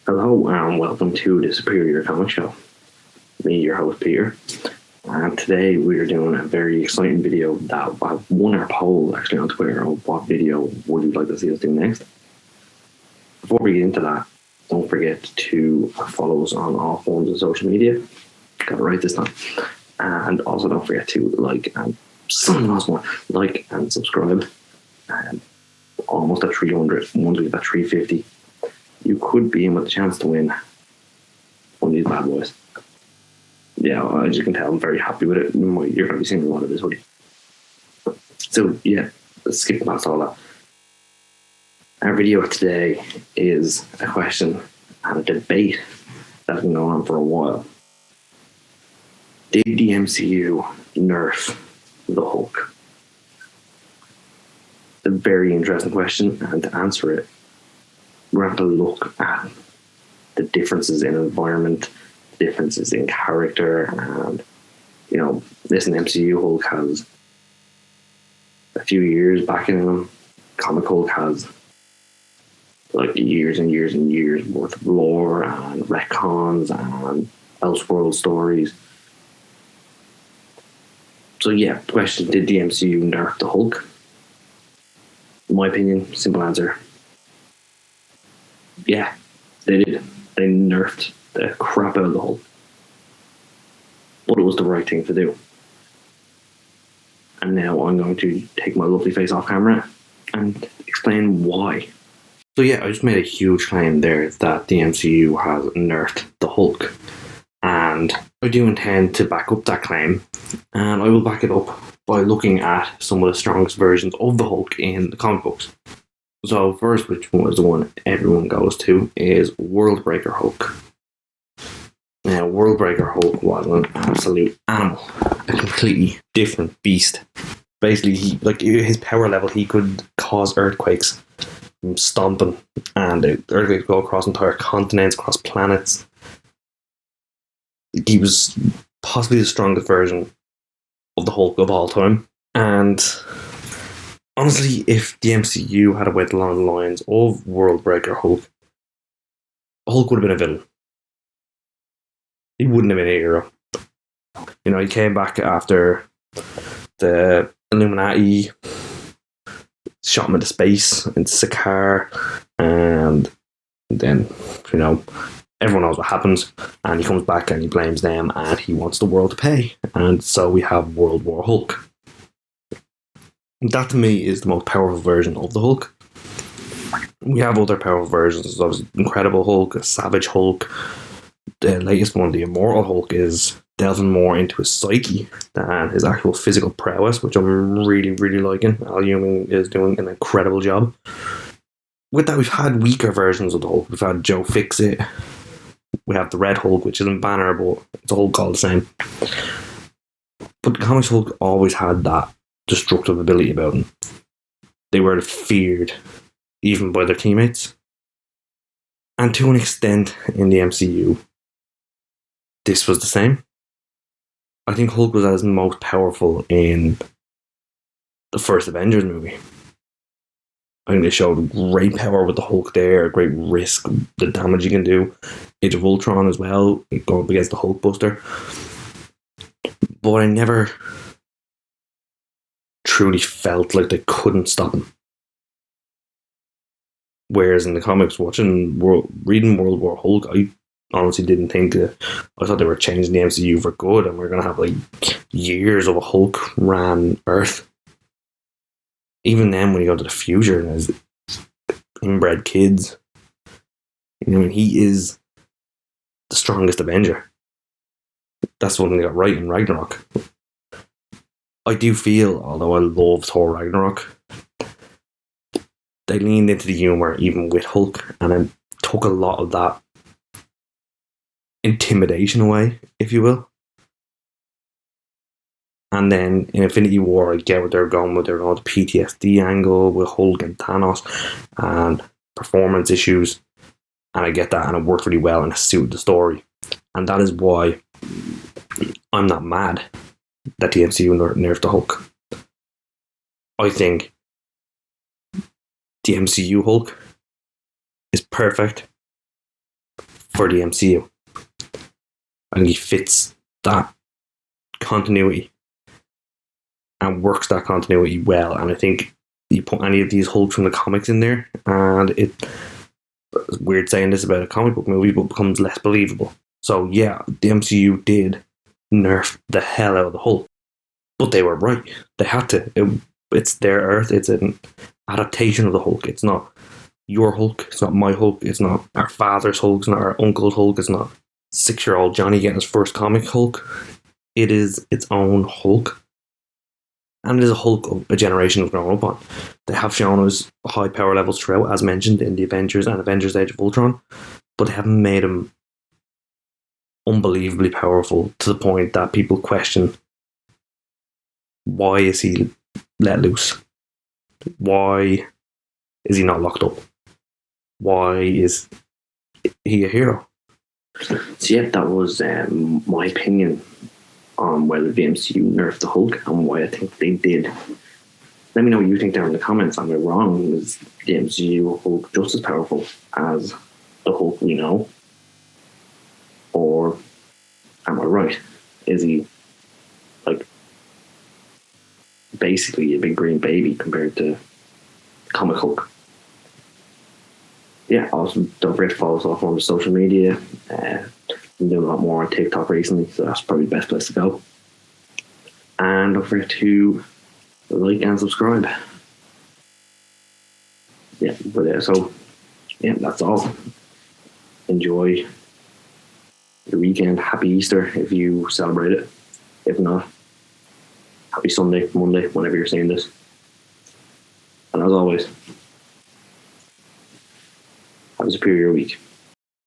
Hello and welcome to the Superior Comic Show. Me, your host Peter, and today we are doing a very exciting video that won our poll actually on Twitter of what video would you like to see us do next. Before we get into that, don't forget to follow us on all forms of social media. Got it right this time. And also don't forget to like and subscribe. And almost at 300, once we get at 350. You could be in with a chance to win one of these bad boys. Yeah, as you can tell, I'm very happy with it. You're going to be seeing a lot of this hoodie. So, yeah, let's skip past all that. Our video today is a question and a debate that's been going on for a while. Did the MCU nerf the Hulk? It's a very interesting question, and to answer it, we're going to look at the differences in environment, differences in character, and listen, MCU Hulk has a few years back in him. Comic Hulk has like years and years and years worth of lore and retcons and Elseworld stories. So yeah, question: did the MCU nerf the Hulk? In my opinion, simple answer: yeah, they did. They nerfed the crap out of the Hulk. But it was the right thing to do. And now I'm going to take my lovely face off camera and explain why. So yeah, I just made a huge claim there that the MCU has nerfed the Hulk. And I do intend to back up that claim. And I will back it up by looking at some of the strongest versions of the Hulk in the comic books. So first, which was the one everyone goes to, is Worldbreaker Hulk. Now, Worldbreaker Hulk was an absolute animal, a completely different beast. Basically, his power level, he could cause earthquakes from stomping, and the earthquakes go across entire continents, across planets. He was possibly the strongest version of the Hulk of all time, and honestly, if the MCU had went along the lines of Worldbreaker Hulk, Hulk would have been a villain. He wouldn't have been a hero. He came back after the Illuminati shot him into space, into Sakaar, and then, everyone knows what happens, and he comes back and he blames them, and he wants the world to pay. And so we have World War Hulk. That to me is the most powerful version of the Hulk. We have other powerful versions. There's obviously Incredible Hulk, Savage Hulk. The latest one, the Immortal Hulk, is delving more into his psyche than his actual physical prowess, which I'm really, really liking. Al Ewing is doing an incredible job. With that, we've had weaker versions of the Hulk. We've had Joe Fix-It. We have the Red Hulk, which isn't Banner, but it's a Hulk called the same. But the comics Hulk always had that destructive ability about them. They were feared even by their teammates, and to an extent in the MCU this was the same. I think Hulk was as most powerful in the first Avengers movie. I think they showed great power with the Hulk there, great risk, the damage he can do. Age of Ultron as well, going up against the Hulkbuster. But I never truly felt like they couldn't stop him. Whereas in the comics, reading World War Hulk, I honestly didn't think that. I thought they were changing the MCU for good, and we're going to have years of a Hulk ran Earth. Even then, when you go to the future and there's inbred kids, he is the strongest Avenger. That's what they got right in Ragnarok. I do feel, although I love Thor Ragnarok, they leaned into the humour even with Hulk, and then took a lot of that intimidation away, if you will. And then in Infinity War, I get what they're going with. They're going with the PTSD angle with Hulk and Thanos and performance issues. And I get that, and it worked really well and it suited the story. And that is why I'm not mad that the MCU nerfed the Hulk. I think the MCU Hulk is perfect for the MCU. I think he fits that continuity and works that continuity well. And I think you put any of these Hulks from the comics in there, and it's weird saying this about a comic book movie, but it becomes less believable. So yeah, the MCU did nerf the hell out of the Hulk, but they were right. They had to. It's their Earth. It's an adaptation of the Hulk. It's not your Hulk. It's not my Hulk. It's not our father's Hulk. It's not our uncle's Hulk. It's not 6-year-old Johnny getting his first comic Hulk. It is its own Hulk. And it is a Hulk of a generation of growing up on. They have shown us high power levels throughout, as mentioned in the Avengers and Avengers Age of Ultron, but they haven't made him unbelievably powerful to the point that people question, why is he let loose? Why is he not locked up? Why is he a hero? So yeah, that was my opinion on whether the MCU nerfed the Hulk and why I think they did. Let me know what you think down in the comments. Am I wrong? Is the MCU Hulk just as powerful as the Hulk we know? Or am I right? Is he like basically a big green baby compared to comic Hulk? Yeah, also don't forget to follow us off on social media. I'm doing a lot more on TikTok recently, so that's probably the best place to go. And don't forget to like and subscribe. Yeah, but so yeah, that's all. Enjoy your weekend. Happy Easter if you celebrate it. If not, happy Sunday, Monday, whenever you're seeing this. And as always, have a superior week.